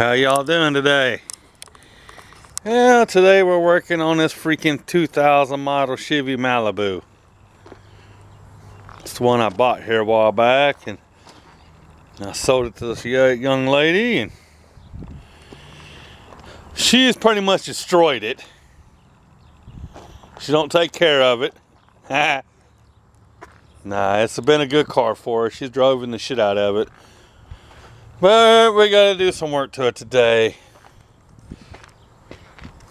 How y'all doing today? Yeah, today we're working on this freaking 2000 model Chevy Malibu. It's the one I bought here a while back, and I sold it to this young lady, and she's pretty much destroyed it. She don't take care of it. Nah, it's been a good car for her. She's driving the shit out of it. But we gotta do some work to it today.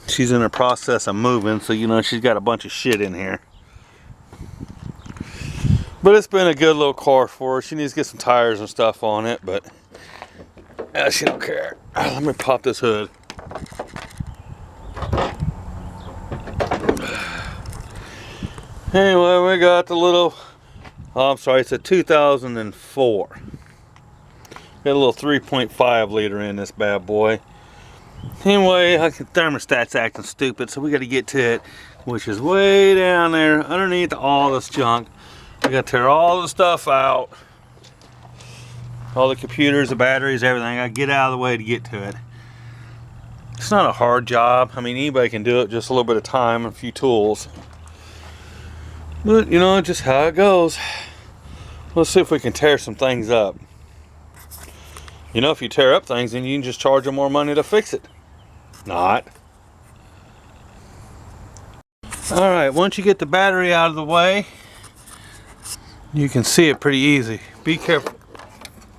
She's in the process of moving, so you know she's got a bunch of shit in here. But it's been a good little car for her. She needs to get some tires and stuff on it, but she don't care. Let me pop this hood. Anyway, we got the little, oh, I'm sorry, it's a 2004. Got a little 3.5 liter in this bad boy. Anyway, the thermostat's acting stupid, so we got to get to it, which is way down there underneath all this junk. We got to tear all the stuff out, all the computers, the batteries, everything. I got to get out of the way to get to it. It's not a hard job. I mean, anybody can do it, just a little bit of time and a few tools. But you know, just how it goes. Let's see if we can tear some things up. You know, if you tear up things, then you can just charge them more money to fix it. Not. Alright, once you get the battery out of the way, you can see it pretty easy. Be careful.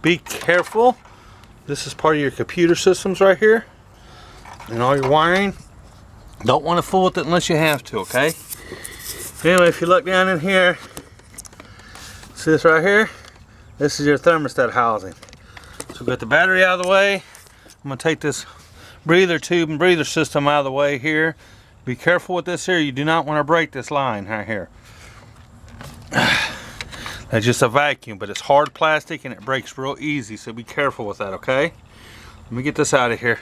Be careful. This is part of your computer systems right here. And all your wiring. Don't want to fool with it unless you have to, okay? Anyway, if you look down in here, see this right here? This is your thermostat housing. So get the battery out of the way. I'm going to take this breather tube and breather system out of the way here. Be careful with this here. You do not want to break this line right here. That's just a vacuum, but it's hard plastic and it breaks real easy, so be careful with that, okay? Let me get this out of here.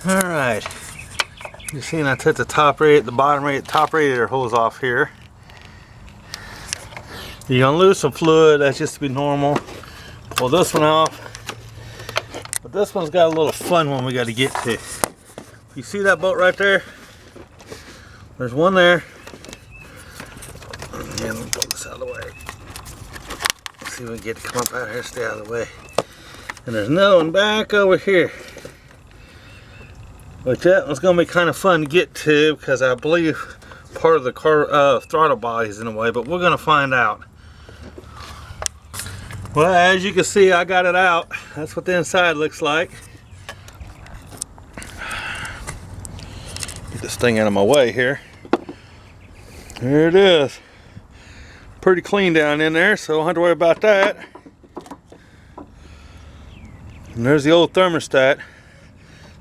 Alright. You see, I took the top radiator hose off here. You're gonna lose some fluid, that's just to be normal. Pull this one off. But this one's got a little fun one we gotta get to. You see that bolt right there? There's one there. And let me pull this out of the way. Let's see if we can get it to come up out here, stay out of the way. And there's another one back over here. But that one's gonna be kind of fun to get to because I believe part of the car throttle body is in the way, but we're gonna find out. Well, as you can see, I got it out. That's what the inside looks like. Get this thing out of my way here. There it is. Pretty clean down in there, so don't have to worry about that. And there's the old thermostat.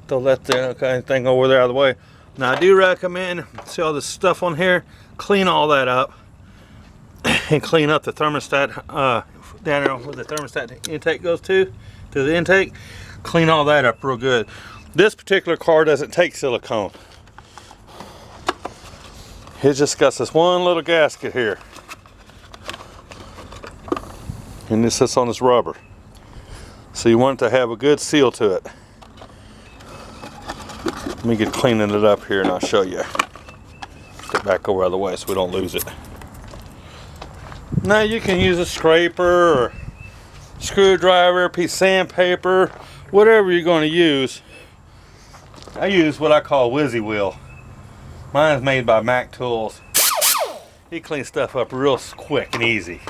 Throw that kind of thing over there out of the way. Now I do recommend, see all this stuff on here, clean all that up and clean up the thermostat down there where the thermostat intake goes to the intake. Clean all that up real good. This particular car doesn't take silicone. It's just got this one little gasket here. And this sits on this rubber. So you want it to have a good seal to it. Let me get cleaning it up here and I'll show you. Get back over out of the way so we don't lose it. Now you can use a scraper or screwdriver, a piece of sandpaper, whatever you're going to use. I use what I call a whizzy wheel. Mine's made by Mac Tools. He cleans stuff up real quick and easy.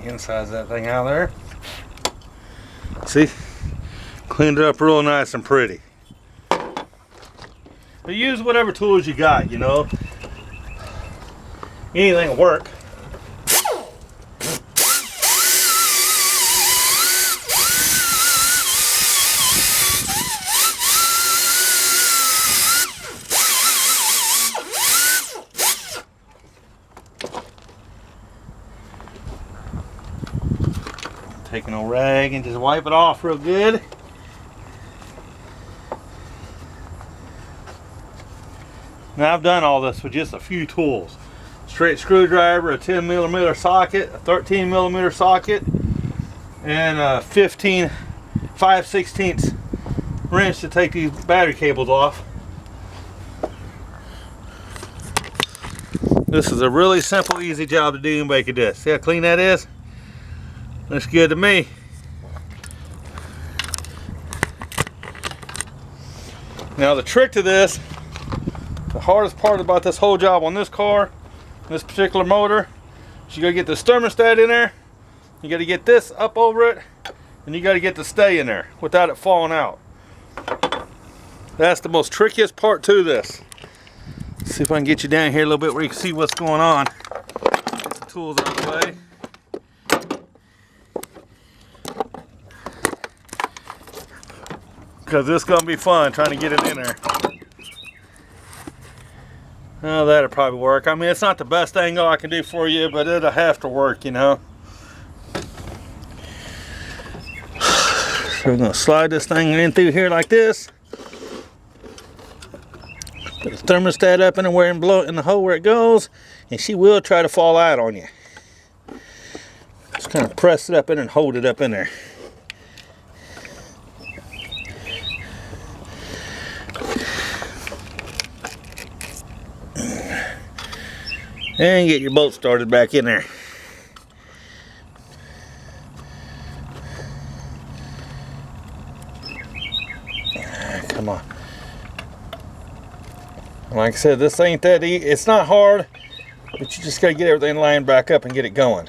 Inside's that thing out there. See? Cleaned it up real nice and pretty. But use whatever tools you got, you know. Anything will work. Taking a rag and just wipe it off real good. Now I've done all this with just a few tools. Straight screwdriver, a 10mm socket, a 13mm socket, and a 5/16 wrench to take these battery cables off. This is a really simple, easy job to do and make it do. See how clean that is? Looks good to me. Now the trick to this, the hardest part about this whole job on this car, this particular motor, is you gotta get this thermostat in there, you gotta get this up over it, and you gotta get the stay in there without it falling out. That's the most trickiest part to this. Let's see if I can get you down here a little bit where you can see what's going on. Get the tools out of the way. Because this is going to be fun trying to get it in there. Oh, that'll probably work. I mean, it's not the best angle I can do for you, but it'll have to work, you know. So we're going to slide this thing in through here like this. Put the thermostat up anywhere and blow it in the hole where it goes, and she will try to fall out on you. Just kind of press it up in and hold it up in there. And get your bolt started back in there. Come on. Like I said, this ain't that easy. It's not hard, but you just gotta get everything lined back up and get it going.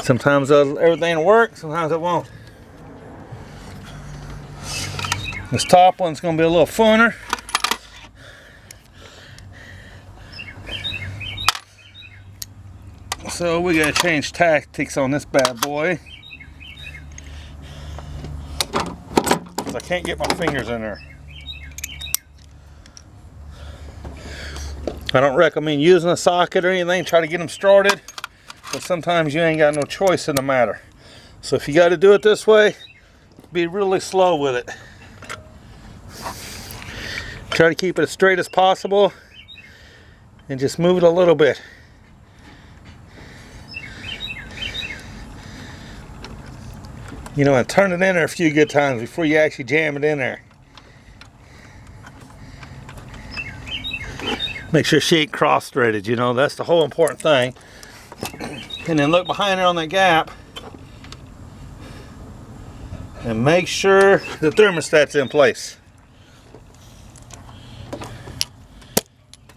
Sometimes everything will work, sometimes it won't. This top one's gonna be a little funner. So we gotta change tactics on this bad boy. I can't get my fingers in there. I don't recommend using a socket or anything, try to get them started, but sometimes you ain't got no choice in the matter. So if you got to do it this way, be really slow with it. Try to keep it as straight as possible and just move it a little bit. You know, and turn it in there a few good times before you actually jam it in there. Make sure she ain't cross-threaded, you know, that's the whole important thing. And then look behind her on that gap and make sure the thermostat's in place.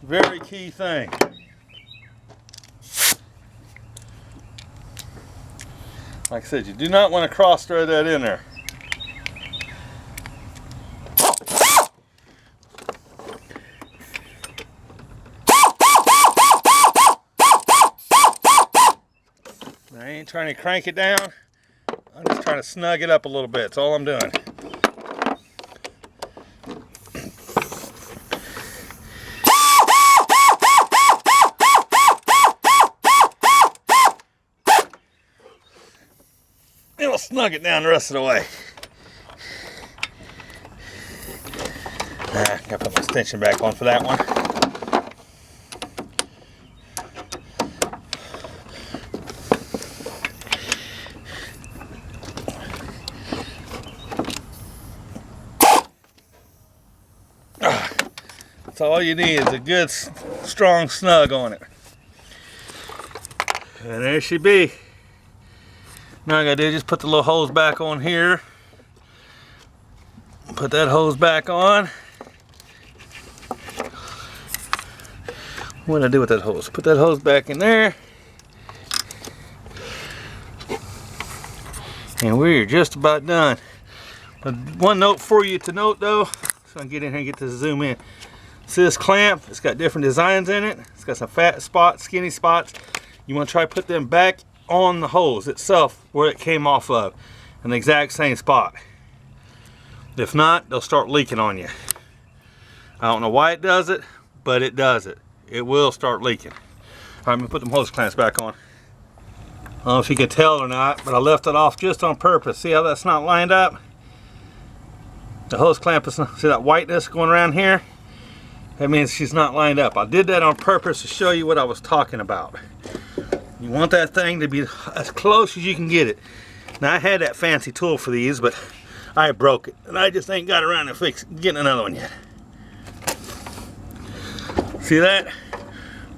Very key thing. Like I said, you do not want to cross-thread that in there. I ain't trying to crank it down. I'm just trying to snug it up a little bit. That's all I'm doing. It'll snug it down the rest of the way. Gotta put my extension back on for that one. That's all you need is a good strong snug on it. And there she be. Now I gotta do is just put the little hose back on here. Put that hose back on. What do I do with that hose? Put that hose back in there. And we're just about done. But one note for you to note though, so I can get in here and get this zoom in. See this clamp? It's got different designs in it. It's got some fat spots, skinny spots. You want to try to put them back on the hose itself where it came off of, in the exact same spot. If not, they'll start leaking on you. I don't know why it does it, but it does it. It will start leaking. All right, I'm gonna put them hose clamps back on. I don't know if you can tell or not, but I left it off just on purpose. See how that's not lined up? The hose clamp is, see that whiteness going around here? That means she's not lined up. I did that on purpose to show you what I was talking about. You want that thing to be as close as you can get it. Now I had that fancy tool for these, but I broke it. And I just ain't got around to getting another one yet. See that?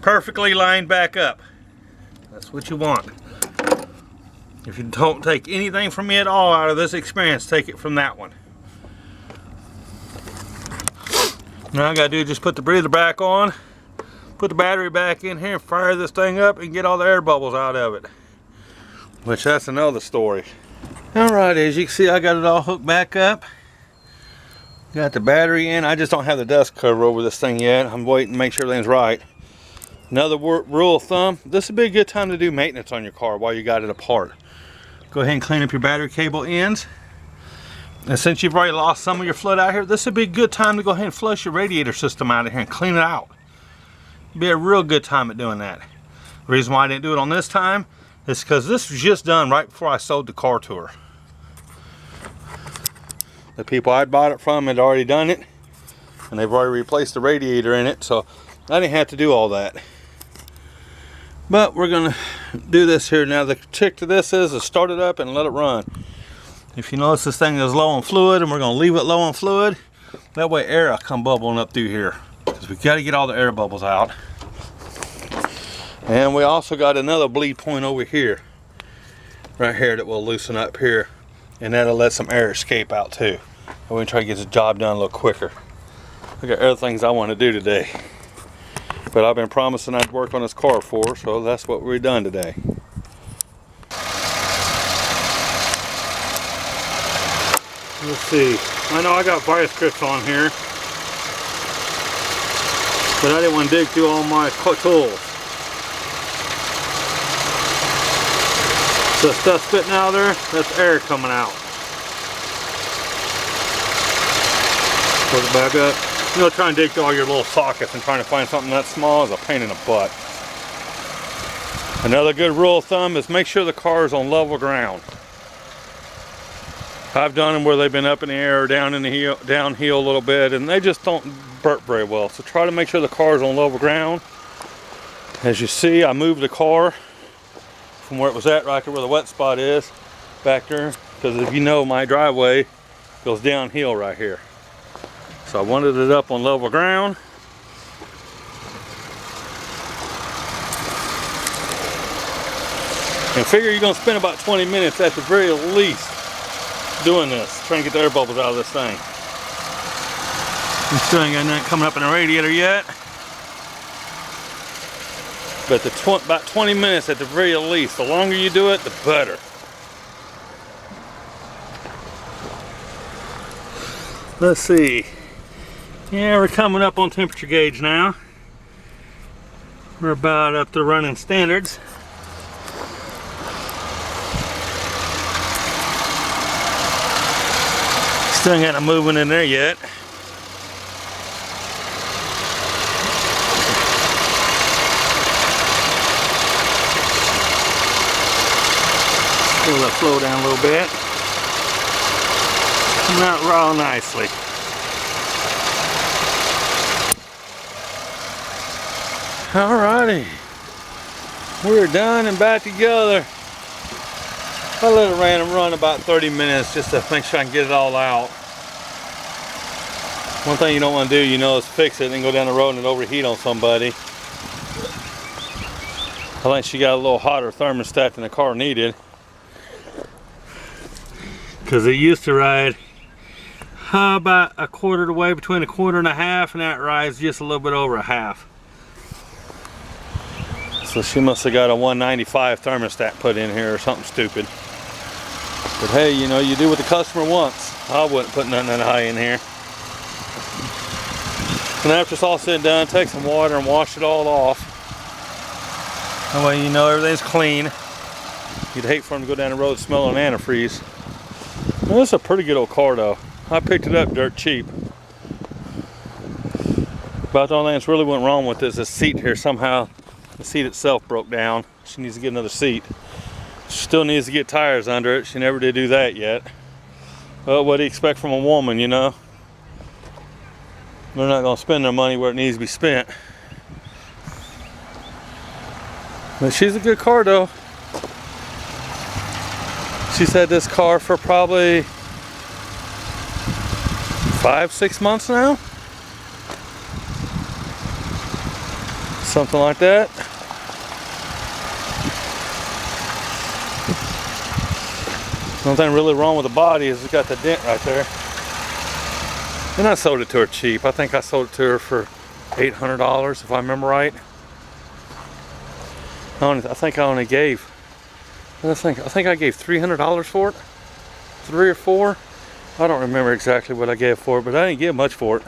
Perfectly lined back up. That's what you want. If you don't take anything from me at all out of this experience, take it from that one. Now all I gotta do is just put the breather back on, put the battery back in here, fire this thing up and get all the air bubbles out of it. Which that's another story. Alright, as you can see I got it all hooked back up. Got the battery in. I just don't have the dust cover over this thing yet. I'm waiting to make sure everything's right. Another rule of thumb, this would be a good time to do maintenance on your car while you got it apart. Go ahead and clean up your battery cable ends. And since you've already lost some of your fluid out here, this would be a good time to go ahead and flush your radiator system out of here and clean it out. It'd be a real good time at doing that. The reason why I didn't do it on this time is because this was just done right before I sold the car to her. The people I'd bought it from had already done it, and they've already replaced the radiator in it, so I didn't have to do all that. But we're gonna do this here now. The trick to this is to start it up and let it run. If you notice this thing is low on fluid, and we're gonna leave it low on fluid, that way air will come bubbling up through here. Because we gotta get all the air bubbles out. And we also got another bleed point over here, right here, that will loosen up here. And that'll let some air escape out too. And we're gonna try to get the job done a little quicker. I got other things I want to do today. But I've been promising I'd work on this car for her, so that's what we've done today. Let's see. I know I got vice grips on here, but I didn't want to dig through all my tools. So stuff spitting out of there, that's air coming out. Put it back up. You know, trying to dig through all your little sockets and trying to find something that small is a pain in the butt. Another good rule of thumb is make sure the car is on level ground. I've done them where they've been up in the air or down in the hill, downhill a little bit, and they just don't burp very well. So try to make sure the car is on level ground. As you see, I moved the car from where it was at right there where the wet spot is back there, because if you know, my driveway goes downhill right here. So I wanted it up on level ground. And figure you're gonna spend about 20 minutes at the very least doing this, trying to get the air bubbles out of this thing. We still ain't got nothing coming up in the radiator yet. But about 20 minutes at the very least. The longer you do it, the better. Let's see. Yeah, we're coming up on temperature gauge now. We're about up to running standards. Still ain't got no movement in there yet. We'll let it flow down a little bit. Coming out raw nicely. Alrighty. We're done and back together. I let it run about 30 minutes just to make sure I can get it all out. One thing you don't want to do, you know, is fix it and go down the road and it overheat on somebody. I think she got a little hotter thermostat than the car needed. Because it used to ride about a quarter of the way, between a quarter and a half, and that rides just a little bit over a half. So she must have got a 195 thermostat put in here or something stupid. But hey, you know, you do what the customer wants. I wouldn't put nothing that high in here. And after it's all said and done, take some water and wash it all off. That way you know everything's clean. You'd hate for them to go down the road smelling antifreeze. Now, this is a pretty good old car though. I picked it up dirt cheap. About the only thing that's really went wrong with this seat here. Somehow the seat itself broke down. She needs to get another seat. She still needs to get tires under it. She never did do that yet. Well, what do you expect from a woman, you know? They're not going to spend their money where it needs to be spent. But she's a good car though. She's had this car for probably 5-6 months now. Something like that. Nothing really wrong with the body is it's got the dent right there. And I sold it to her cheap. I think I sold it to her for $800 if I remember right. I think I only gave, I think I gave $300 for it. 3 or 4. I don't remember exactly what I gave for it, but I didn't give much for it.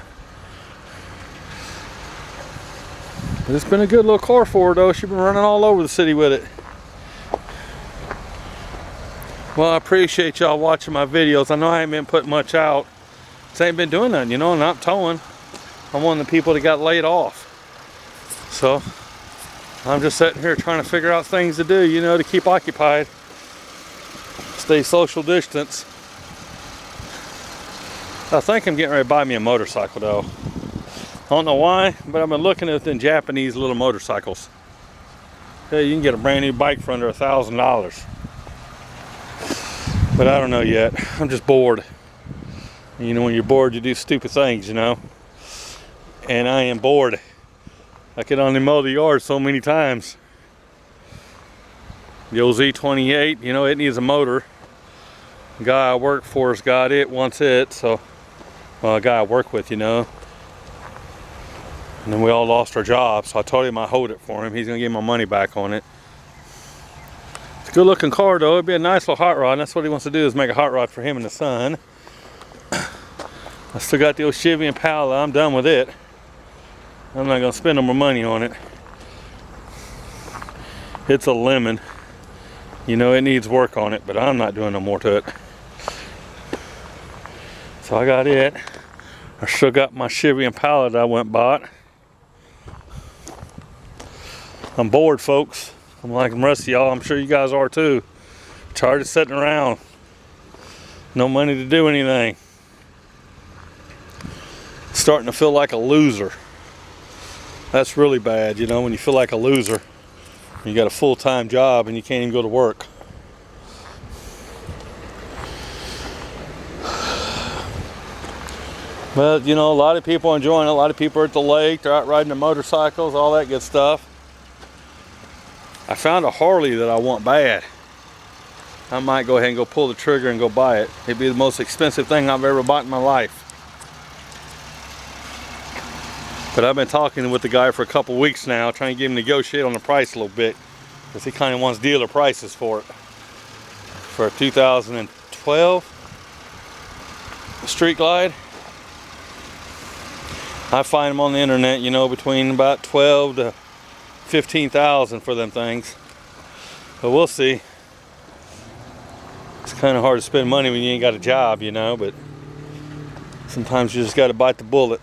But it's been a good little car for her though. She's been running all over the city with it. Well, I appreciate y'all watching my videos. I know I ain't been putting much out. I ain't been doing nothing, you know, not towing. I'm one of the people that got laid off. So, I'm just sitting here trying to figure out things to do, you know, to keep occupied. Stay social distance. I think I'm getting ready to buy me a motorcycle though. I don't know why, but I've been looking at them Japanese little motorcycles. Hey, you can get a brand new bike for under $1,000. But I don't know yet. I'm just bored. You know, when you're bored, you do stupid things, you know. And I am bored. I could only mow the yard so many times. The old Z28, you know, it needs a motor. The guy I work for has got it, wants it, so, well, a guy I work with, you know. And then we all lost our jobs, so I told him I hold it for him. He's gonna give my money back on it. It's a good looking car though. It'd be a nice little hot rod, and that's what he wants to do, is make a hot rod for him and the son. I still got the old Chevy Impala. I'm done with it. I'm not gonna spend no more money on it. It's a lemon. You know, it needs work on it, but I'm not doing no more to it. So I got it. I still got my Chevy Impala that I went and bought. I'm bored, folks. I'm like the rest of y'all. I'm sure you guys are too. Tired of sitting around. No money to do anything. Starting to feel like a loser. That's really bad, you know, when you feel like a loser. You got a full-time job and you can't even go to work. But, you know, a lot of people are enjoying it. A lot of people are at the lake. They're out riding their motorcycles, all that good stuff. I found a Harley that I want bad. I might go ahead and go pull the trigger and go buy it. It'd be the most expensive thing I've ever bought in my life. But I've been talking with the guy for a couple weeks now, trying to get him to negotiate on the price a little bit, because he kind of wants dealer prices for it. For a 2012 Street Glide. I find them on the internet, you know, between about 12 to 15,000 for them things. But we'll see. It's kind of hard to spend money when you ain't got a job, you know, but sometimes you just got to bite the bullet.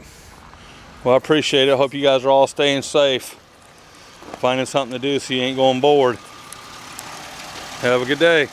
Well, I appreciate it. I hope you guys are all staying safe. Finding something to do so you ain't going bored. Have a good day.